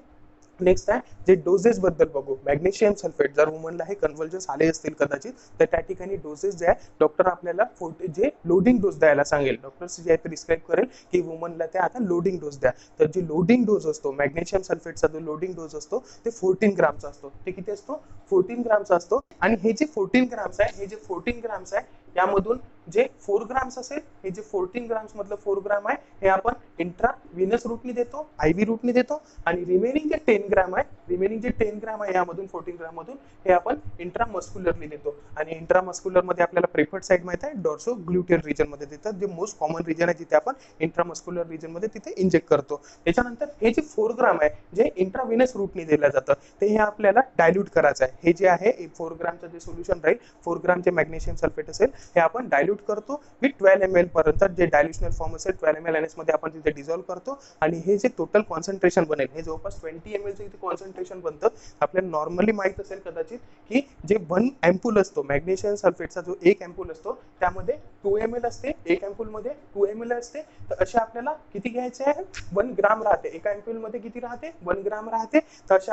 नेक्स्ट आहे जे डोसेस बद्दल बघू. मॅग्नेशियम सल्फेट जर वुमनला हे कन्व्हल्जन्स आले असतील कदाचित, तर त्या ठिकाणी डोसेस जे आहे डॉक्टर आपल्याला जे लोडिंग डोस द्यायला सांगेल, डॉक्टर जे आहे प्रिस्क्राईब करेल की वुमनला ते आता लोडिंग डोस द्या. तर जे लोडिंग डोस असतो मॅग्नेशियम सल्फेटचा जो लोडिंग डोस असतो ते 14 ग्रामचा असतो. ते किती असतो? 14 ग्रामचा असतो. आणि हे जे 14 ग्राम्स आहे, हे जे 14 ग्राम्स आहे यामधून जे 4 ग्राम्स असेल, हे जे 14 ग्राम्स मधलं 4 ग्राम आहे हे आपण इंट्रा विनस रूटनी देतो, IV रूटनी देतो. आणि रिमेनिंग जे 10 ग्राम आहे, रिमेनिंग जे 10 ग्राम आहे यामधून 14 ग्राम मधून हे आपण इंट्रामस्क्युलरली देतो. आणि इंट्रामस्क्युलर मध्ये आपल्याला प्रेफर्ड साईड माहित आहे, डॉर्सो ग्लुटियल रिजन मध्ये देतात, जे मोस्ट कॉमन रिजन आहे जिथे आपण इंट्रामस्क्युलर रिजन मध्ये तिथे इंजेक्ट करतो. त्याच्यानंतर हे जे 4 ग्राम आहे जे इंट्राविनस रूटनी दिलं जातं, ते हे आपल्याला डायल्यूट करायचं आहे. हे जे आहे 4 ग्रामचं जे सोल्युशन राहील, 4 ग्रामचे मॅग्नेशियम सल्फेट असेल, हे आपण डायल्यूट करतो विथ 12 ml पर्यंत. जे डायल्युशनल फॉर्म असेल 12 ml NS मध्ये आपण तिथे डिझॉल्व करतो. आणि हे जे टोटल कॉन्सन्ट्रेशन बनेल हे जवळपास 20 ml चं इथे कॉन्सन्ट्रेशन बनतं. आपल्याला नॉर्मली माहित असेल कदाचित की जे 1 एम्पूल असतो मॅग्नेशियम सल्फेटचा, जो 1 एम्पूल असतो त्यामध्ये 2 ml असते, 1 एम्पूल मध्ये 2 ml असते. तर असे आपल्याला किती घ्यायचे आहे? 1 ग्राम राहते. एका एम्पूल मध्ये किती राहते? 1 ग्राम राहते. तर असे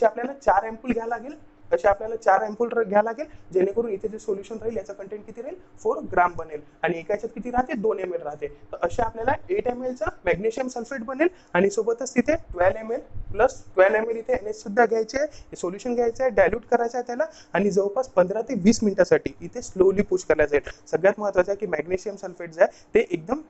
आपल्याला 4 एम्पूल घ्यायला लागेल. असे आपल्याला 4 एम्पूल घ्यायला लागेल, जेणेकरून इथे जे सोल्युशन राहील याचा कंटेंट किती राहील? 4 ग्राम बनेल. आणि एका याच्यात किती राहते? 2 ml राहते. तर असे आपल्याला 8 ml चा मॅग्नेशियम सल्फेट बनेल. आणि सोबतच तिथे 12 ml प्लस 12 ml इथे NH सुद्धा घ्यायचे आहे, हे सोल्युशन घ्यायचं आहे, डायल्यूट करायचं आहे त्याला. आणि जवळपास 15 ते 20 मिनिटासाठी इथे स्लोली पुश करायचं आहे. सगळ्यात महत्त्वाचं आहे की मॅग्नेशियम सल्फेट जे आहे ते एकदम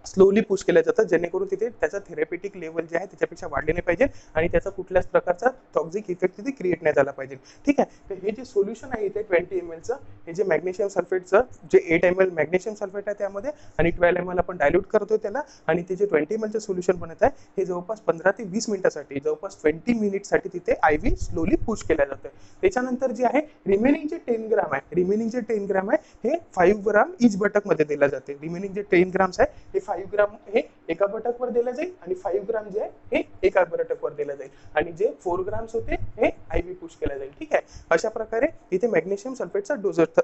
स्लोली पुश केलं जातं, जेणेकरून तिथे त्याचा थेरपेटिक लेवल जे आहे त्याच्यापेक्षा वाढले नाही पाहिजे आणि त्याचा कुठल्याच प्रकारचा टॉक्सिक इफेक्ट तिथे क्रिएट नाही झाला पाहिजे. ठीक आहे. तर हे जे सोल्युशन आहे इथे 20 ml चं, हे जे मॅग्नेशियम सल्फेटचं जे 8 ml मॅग्नेशियम सल्फेट आहे त्यामध्ये आणि 12 ml आपण डायल्यूट करतो त्याला. आणि ते जे 20 ml चं सोल्युशन बनत आहे हे जवळपास 15 ते 20 मिनिटासाठी, जवळपास 20 मिनिटसाठी तिथे IV स्लोली पुश केल्या जातं. त्याच्यानंतर जे आहे रिमेनिंग जे 10 ग्राम आहे, रिमेनिंग जे 10 ग्राम आहे हे 5 ग्राम इच बटक मध्ये दिला जाते. रिमेनिंग जे 10 ग्राम्स आहे हे 5 ग्राम हे एका बटकवर दिलं जाईल आणि 5 ग्राम जे आहे हे एका बटकवर दिलं जाईल. आणि जे 4 ग्राम्स होते हे IV पुश केलं जाईल. ठीक आहे. अशा प्रकारे इथे मॅग्नेशियम सल्फेटचा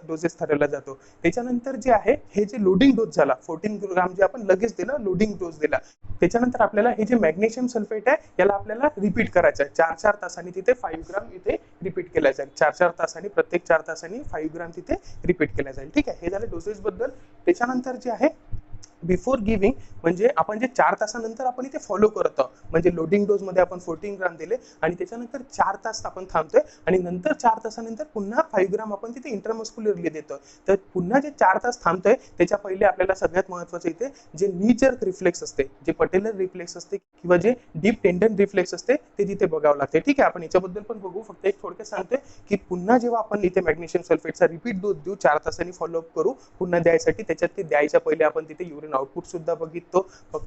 डोसेस ठरवला जातो. त्याच्यानंतर जे आहे हे जे लोडिंग डोस झाला 14 ग्राम जे आपण लगेच दिलं, लोडिंग डोस दिला. त्याच्यानंतर आपल्याला हे जे मॅग्नेशियम सल्फेट आहे याला आपल्याला रिपीट करायचं आहे 4-4 तासांनी. तिथे 5 ग्राम इथे रिपीट केला जाईल. 4-4 तासांनी, प्रत्येक 4 तासांनी 5 ग्राम तिथे रिपीट केला जाईल. ठीक आहे. हे झालं डोसेस बद्दल. त्याच्यानंतर जे आहे बिफोर गिव्हिंग, म्हणजे आपण जे 4 तासानंतर आपण इथे फॉलो करतो, म्हणजे लोडिंग डोस मध्ये आपण 14 ग्राम दिले आणि त्याच्यानंतर 4 तास आपण थांबतोय आणि नंतर 4 तासानंतर पुन्हा 5 ग्राम आपण तिथे इंट्रामस्क्युलरली देतो. तर पुन्हा जे 4 तास थांबतोय त्याच्या पहिले आपल्याला सगळ्यात महत्त्वाचं इथे जे नी जर्क रिफ्लेक्स असते, जे पटेलर रिफ्लेक्स असते किंवा जे डीप टेंडन रिफ्लेक्स असते ते तिथे बघावं लागते. ठीक आहे. आपण याच्याबद्दल पण बघू. फक्त एक थोडक्यात सांगतोय की पुन्हा जेव्हा आपण इथे मॅग्नेशियम सल्फेटचा रिपीट डोस देऊ, 4 तासांनी फॉलोअप करू पुन्हा द्यायसाठी, त्याच्यात ते द्यायच्या पहिले आपण तिथे युरिन आउटपुट सुद्धा बघितो.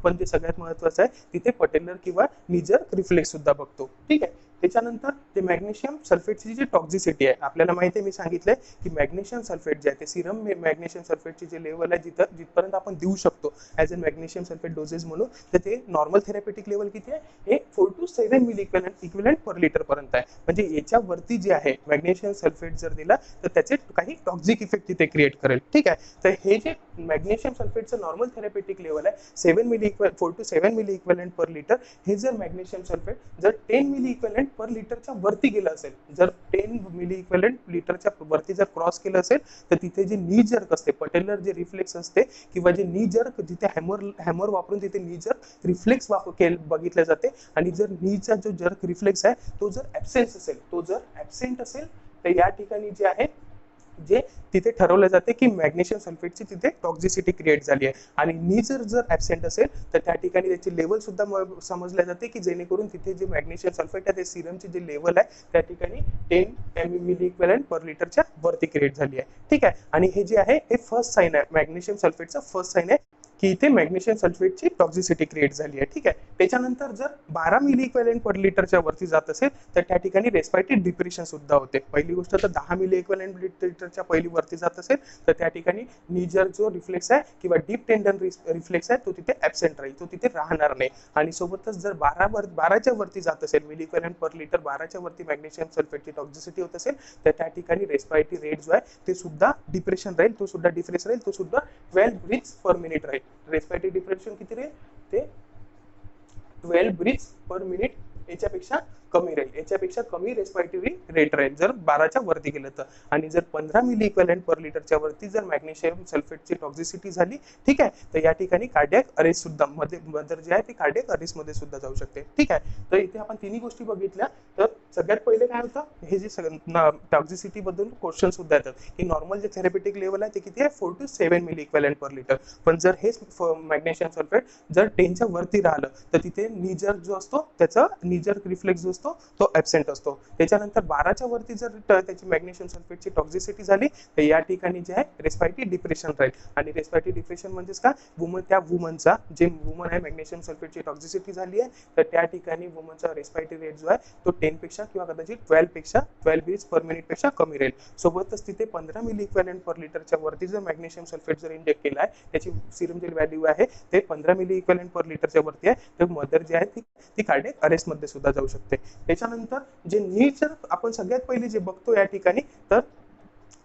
पण ते सगळ्यात महत्त्वाचं आहे तिथे पटेलर किंवा निजर रिफ्लेक्स सुद्धा बघतो. ठीक आहे. त्याच्यानंतर ते मॅग्नेशियम सल्फेटची जी टॉक्झिसिटी आहे आपल्याला माहिती आहे, मी सांगितलंय की मॅग्नेशियम सल्फेट जे आहे ते सिरम मॅग्नेशियम सल्फेटची जे लेवल आहे जिथपर्यंत आपण देऊ शकतो as a magnesium sulphate doses म्हणून, तर ते नॉर्मल थेरपेटिक लेवल किती आहे? हे 4 to 7 milliequivalent per litre पर्यंत आहे. म्हणजे याच्यावरती जे आहे मॅग्नेशियम सल्फेट जर दिला तर त्याचे काही टॉक्सिक इफेक्ट तिथे क्रिएट करेल. ठीक आहे. तर हे जे मॅग्नेशियम सल्फेटचं नॉर्मल थेरपेटिक लेवल आहे 4 to 7 milliequivalent per litre, हे जर मॅग्नेशियम सल्फेट जर 10 मिली इक्विव्हॅलेंट पर लिटरच्या वरती गेलं असेल, जर 10 मिली इक्विव्हॅलेंट लिटरच्या वरती जर क्रॉस केलं असेल, तर तिथे जे नी जर्क असते, पटेलर जे रिफ्लेक्स असते किंवा जे नी जर्क, जिथे हॅमर वापरून तिथे नी जर्क रिफ्लेक्स बघितले जाते. आणि जर नीचा जो जर्क रिफ्लेक्स आहे तो जर ॲब्सेंट असेल तर या ठिकाणी जे आहे जे तिथे ठरवलं जाते की मॅग्नेशियम सल्फेटची तिथे टॉक्झिसिटी क्रिएट झाली आहे. आणि नी जर ॲब्सेंट असेल तर त्या ठिकाणी त्याची लेवल सुद्धा समजल्या जाते की जेणेकरून तिथे जे मॅग्नेशियम सल्फेट आहे ते सिरमची जे लेवल आहे त्या ठिकाणी 10 मिली इक्विव्हॅलेंट पर लिटरच्या वरती क्रिएट झाली आहे. ठीक आहे. आणि हे जे आहे हे फर्स्ट साइन आहे, मॅग्नेशियम सल्फेटचं फर्स्ट साइन आहे की इथे मॅग्नेशियम सल्फेटची टॉक्झिसिटी क्रिएट झाली आहे. ठीक आहे. त्याच्यानंतर जर 12 मिली इक्विव्हॅलेंट पर लिटरच्या वरती जात असेल तर त्या ठिकाणी रेस्पिरेटरी डिप्रेशन सुद्धा होते. पहिली गोष्ट तर 10 मिली इक्विव्हॅलेंट लिटरच्या पहिली वरती जात असेल तर त्या ठिकाणी नीजर जो रिफ्लेक्स आहे किंवा डीप टेंडन रिफ्लेक्स आहे तो तिथे ॲब्सेंट राहील, तो तिथे राहणार नाही. आणि सोबतच जर 12च्या वरती जात असेल मिली इक्विव्हॅलेंट पर लिटर, 12च्या वरती मॅग्नेशियम सल्फेटची टॉक्झिसिटी होत असेल तर त्या ठिकाणी रेस्पिरेटरी रेट जो आहे ते सुद्धा डिप्रेशन राहील, तो सुद्धा डिफ्रेस राहील, तो सुद्धा 12 ब्रीथ्स पर मिनिट राहील. रेस्पिरेटरी डिप्रेशन किती राहील? ते 12 ब्रीथ्स पर मिनिट याच्यापेक्षा कमी राहील. याच्यापेक्षा कमी रेस्पिरेटरी रेट राहील जर 12च्या वरती गेलं तर. आणि जर 15 मिली इक्विव्हॅलेंट पर लिटरच्या वरती जर मॅग्नेशियम सल्फेटची टॉक्झिसिटी झाली, ठीक आहे, तर या ठिकाणी कार्डियक अरेस्ट सुद्धा मध्ये जे आहे ते कार्डियक अरेस्ट मध्ये सुद्धा जाऊ शकते. ठीक आहे, तर इथे आपण तिन्ही गोष्टी बघितल्या. तर सगळ्यात पहिले काय होतं, हे जे टॉक्झिसिटी बद्दल क्वेश्चन सुद्धा येतात की नॉर्मल जे थेरपेटिक लेवल आहे ते किती आहे, 4 to 7 milliequivalent per litre. पण जर हेच मॅग्नेशियम सल्फेट जर 10च्या वरती राहिलं तर तिथे निजर जो असतो त्याचा निजर रिफ्लेक्स जो असतो तो ऍबसेंट असतो. त्याच्यानंतर 12च्या वरती जर त्याची मॅग्नेशियम सल्फेटची टॉक्झिसिटी झाली तर या ठिकाणी जे आहे रेस्पिरेटरी डिप्रेशन राहील. आणि रेस्पिरेटरी डिप्रेशन म्हणजेच का, त्या वुमनचा जे वुमन आहे मॅग्नेशियम सल्फेटची टॉक्झिसिटी झाली आहे तर त्या ठिकाणी वुमनचा रेस्पिरेटरी रेट जो आहे तो 10 पेक्षा किंवा कदाचित 12 बीट्स पर मिनिट पेक्षा कमी राहील. सोबतच तिथे 15 मिली इक्विव्हॅलेंट पर लिटरच्या वरती जर मॅग्नेशियम सल्फेट जर इंजेक्ट केला आहे, त्याची सिरम जे व्हॅल्यू आहे ते 15 मिली इक्विव्हॅलेंट पर लिटरच्या वरती आहे, तर मदर जी आहे ती कार्डियक अरेस्ट मध्ये सुद्धा जाऊ शकते. त्याच्यानंतर जे नीड जर आपण सगळ्यात पहिले जे बघतो या ठिकाणी, तर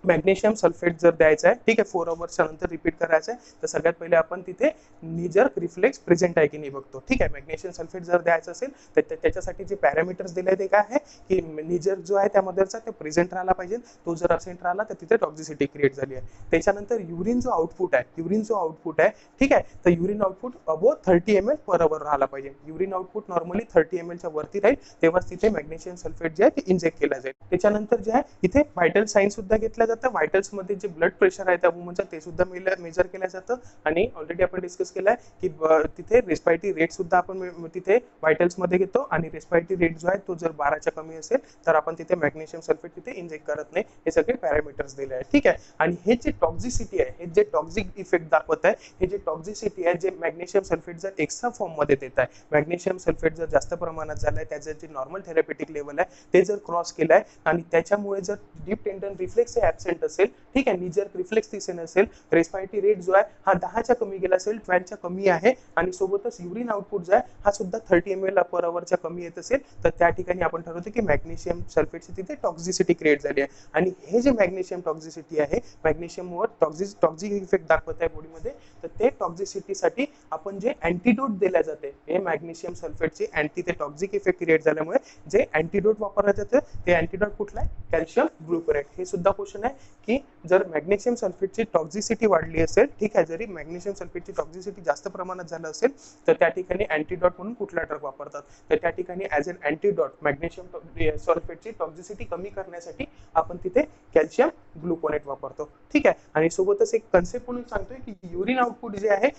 मॅग्नेशियम सल्फेट जर द्यायचा आहे, ठीक आहे, 4 आवर्सच्या नंतर रिपीट करायचं आहे, तर सगळ्यात पहिले आपण तिथे निजर रिफ्लेक्स प्रेझेंट आहे की नाही बघतो. ठीक आहे, मॅग्नेशियम सल्फेट जर द्यायचं असेल तर त्याच्यासाठी जे पॅरामीटर्स दिले ते काय आहे की निजर जो आहे त्या मदरचा ते प्रेझेंट राहिला पाहिजे. तो जर अबसेंट राहिला तर तिथे टॉक्झिसिटी क्रिएट झाली आहे. त्याच्यानंतर युरिन जो आउटपुट आहे, ठीक आहे, तर युरिन आउटपुट अबो 30 ml पर आवर राहिला पाहिजे. युरिन आउटपुट नॉर्मली 30 ml च्या वरती राहील तेव्हाच तिथे मॅग्नेशियम सल्फेट जे आहे ते इंजेक्ट केला जाईल. त्याच्यानंतर जे आहे इथे व्हायटल साईन सुद्धा घेतला जातं. व्हायटल्स मध्ये जे ब्लड प्रेशर आहे त्या वुमनचं ते सुद्धा मेजर केलं जातं. आणि ऑलरेडी आपण डिस्कस केलाय की तिथे रेस्पिरेटरी रेट सुद्धा आपण तिथे व्हायटल्स मध्ये घेतो. आणि रेस्पिरेटरी रेट जो आहे तो जर 12च्या कमी असेल तर आपण तिथे मॅग्नेशियम सल्फेट तिथे इंजेक्ट करत नाही. हे सगळे पॅरामीटर्स दिले आहेत. ठीक आहे, आणि हे जे टॉक्झिसिटी आहे, हे जे टॉक्झिक इफेक्ट दाखवत आहे, हे जे टॉक्झिसिटी आहे, जे मॅग्नेशियम सल्फेट जर एक्स्ट्रा फॉर्म मध्ये देत आहे, मॅग्नेशियम सल्फेट जर जास्त प्रमाणात झालंय, त्याचं जे नॉर्मल थेरपेटिक लेवल आहे ते जर क्रॉस केलाय आणि त्याच्यामुळे जर डीप टेंडन रिफ्लेक्स ऍबसेंट असेल, ठीक आहे, निजर रिफ्लेक्स दिसेन असेल, रेस्पिरेटरी रेट जो आहे हा 10च्या कमी गेला असेल, 12च्या कमी आहे, आणि सोबतच युरिन आउटपुट जो आहे हा सुद्धा 30 ml पर आवरच्या कमी येत असेल, तर त्या ठिकाणी आपण ठरवतो की मॅग्नेशियम सल्फेटची तिथे टॉक्झिसिटी क्रिएट झाली आहे. आणि हे जे मॅग्नेशियम टॉक्झिसिटी आहे, मॅग्नेशियमवर टॉक्झिक इफेक्ट दाखवत आहे बॉडीमध्ये, तर ते टॉक्झिसिटीसाठी आपण जे अँटीडोट दिल्या जाते, हे मॅग्नेशियम सल्फेटचे अँटी ते टॉक्झिक इफेक्ट क्रिएट झाल्यामुळे जे अँटीडोट वापरलं जातं ते अँटीडोट कुठलं आहे, कॅल्शियम ग्लुकोनेट. हे सुद्धा क्वेश्चन आहे की जर मॅग्नेशियम सल्फेटची टॉक्झिसिटी वाढली असेल, ठीक आहे, जरी मॅग्नेशियम सल्फेटची टॉक्झिसिटी जास्त प्रमाणात झालं असेल तर त्या ठिकाणी अँटीडॉट म्हणून कुठला ड्रग वापरतात, तर त्या ठिकाणी ॲज अन अँटीडॉट मॅग्नेशियम सल्फेटची टॉक्झिसिटी कमी करण्यासाठी आपण तिथे कॅल्शियम ग्लुकोनेट वापरतो. ठीक आहे, आणि सोबतच एक कन्सेप्ट म्हणून सांगतोय की युरिन आउटपुट जे आहे,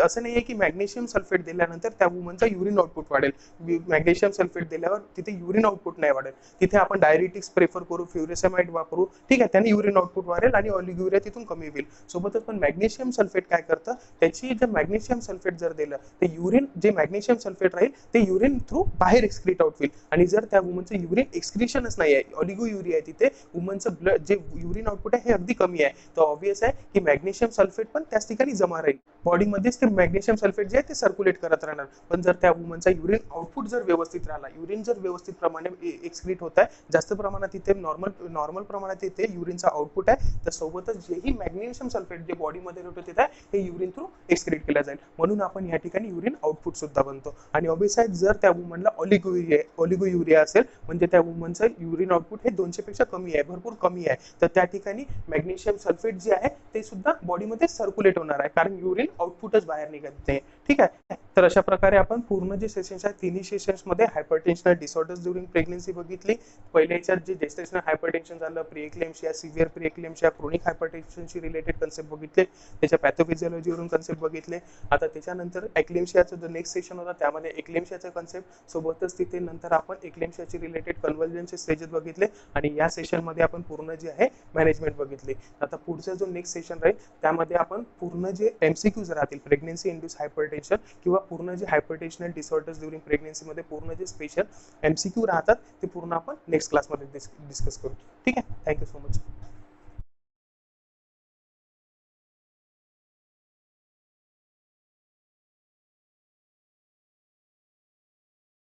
असं नाही आहे की मॅग्नेशियम सल्फेट दिल्यानंतर त्या वुमनचा युरिन आउटपुट वाढेल. मॅग्नेशियम सल्फेट दिल्यावर तिथे युरिन आउटपुट नाही वाढेल, तिथे आपण डायरेटिक्स प्रेफर करू, फ्युरेसेमाइड वापरू, ठीक आहे, त्याने युरिन आउटपुट वाढेल आणि ऑलिग्युरिया तिथून कमी होईल. सोबतच पण मॅग्नेशियम सल्फेट काय करतं, त्याची जर मॅग्नेशियम सल्फेट जर दिलं तर युरिन जे मॅग्नेशियम सल्फेट राहील ते युरिन थ्रू बाहेर एक्सक्रीट आउट होईल. आणि जर त्या वुमनचं युरिन एक्सक्रिशनच नाही आहे, ऑलिगोयुरिया आहे, तिथे वुमनचं ब्लड जे युरिन आउटपुट आहे हे अगदी कमी आहे, तर ऑब्वियस आहे की मॅग्नेशियम सल्फेट पण त्याच ठिकाणी जमा राहील. बॉडीमध्येच ते मॅग्नेशियम सल्फेट जे आहे ते सर्क्युलेट करत राहणार. पण जर त्या वुमनचा युरिन आउटपुट जर व्यवस्थित राहिला, युरिन जर व्यवस्थित प्रमाणे एक्सक्रीट होत आहे, जास्त प्रमाणात तिथे नॉर्मल प्रमाणात तिथे युरिनचा आउटपुट आहे, तर सोबतच जेही मॅग्नेशियम सल्फेट जे बॉडीमध्ये रोटेट आहे हे युरिन थ्रू एक्सक्रीट केला जाईल. म्हणून आपण या ठिकाणी युरिन आउटपुट सुद्धा बनतो. आणि ऑब्वियस आहे जर त्या वुमनला ऑलिगोयुरिया असेल, म्हणजे त्या वुमनचं युरिन आउटपुट हे 200 पेक्षा कमी आहे, भरपूर कमी आहे, तर त्या ठिकाणी मॅग्नेशियम सल्फेट जे आहे ते सुद्धा बॉडीमध्ये सर्क्युलेट होणार आहे, कारण युरिन आउटपुटच बाहेर निघत नाही. ठीक आहे, तर अशा प्रकारे आपण पूर्ण जे सेशन्स आहेत तिन्ही सेशन्स मध्ये हायपरटेन्शनल डिसऑर्डर्स ड्युरिंग प्रेग्नन्सी बघितली. पहिल्या याच्यात जे जेस्टेशनल हायपरटेन्शन झालं, प्रीएक्लेम्शिया, सिव्हिअर प्रीएक्लेम्शिया, क्रोनिक हायपरटेन्शनशी रिलेटेड कन्सेप्ट बघितले, त्याच्या पॅथोफिजिओलॉजीवरून कन्सेप्ट बघितले. आता त्याच्यानंतर एक्लेम्शियाचा जो नेक्स्ट सेशन होता त्यामध्ये एक्लेम्शियाचा कन्सेप्ट, सोबतच तिथे नंतर आपण एक्लेम्शियाची रिलेटेड कन्व्हर्जनचे स्टेजेस बघितले, आणि या सेशन मध्ये आपण पूर्ण जे आहे मॅनेजमेंट बघितली. आता पुढचा जो नेक्स्ट सेशन राहील त्यामध्ये आपण पूर्ण जे एमसीक्यूज राहतील, प्रेग्नन्सी इंड्यूस हायपरटेन्शन किंवा पूर्ण जे हायपरटेन्शनल डिसऑर्डर्स ड्युरिंग प्रेग्नन्सी मध्ये पूर्ण जे स्पेशल एमसीक्यू राहतात ते पूर्ण आपण नेक्स्ट क्लासमध्ये डिस्कस करू. ठीक आहे, थँक्यू सो मच.